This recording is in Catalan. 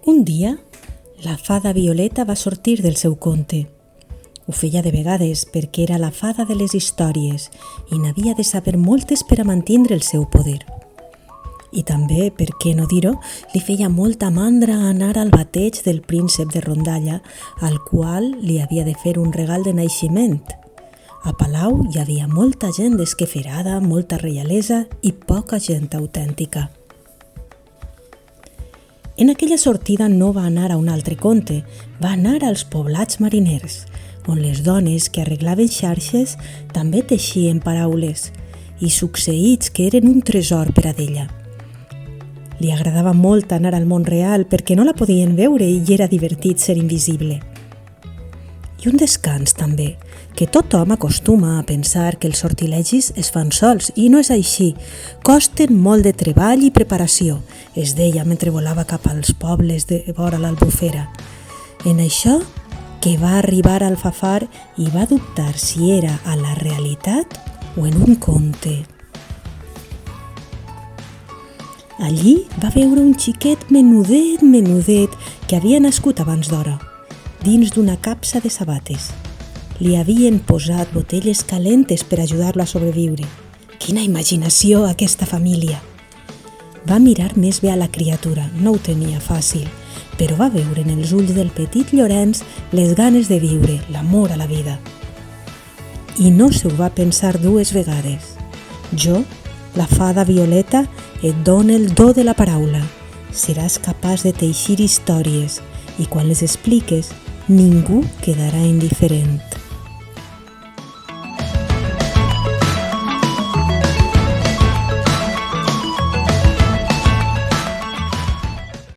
Un dia, la fada Violeta va sortir del seu conte. Ho feia de vegades perquè era la fada de les històries i n'havia de saber moltes per a mantindre el seu poder. I també, per què no dir-ho, li feia molta mandra anar al bateig del príncep de rondalla, al qual li havia de fer un regal de naixement. A Palau hi havia molta gent desqueferada, molta reialesa i poca gent autèntica. En aquella sortida no va anar a un altre conte, va anar als poblats mariners, on les dones que arreglaven xarxes també teixien paraules i succeïts que eren un tresor per a d'ella. Li agradava molt anar al món real perquè no la podien veure i era divertit ser invisible. I un descans també, que tothom acostuma a pensar que els sortilegis es fan sols i no és així, costen molt de treball i preparació, es deia mentre volava cap als pobles de vora l'Albufera. En això que va arribar al Alfafar i va dubtar si era a la realitat o en un conte. Allí va veure un xiquet menudet que havia nascut abans d'hora, dins d'una capsa de sabates. Li havien posat botelles calentes per ajudar-lo a sobreviure. Quina imaginació, aquesta família! Va mirar més bé a la criatura, no ho tenia fàcil, però va veure en els ulls del petit Llorenç les ganes de viure, l'amor a la vida. I no s'ho va pensar dues vegades. Jo, la fada Violeta, et dono el do de la paraula. Seràs capaç de teixir històries i quan les expliques, ningú quedarà indiferent.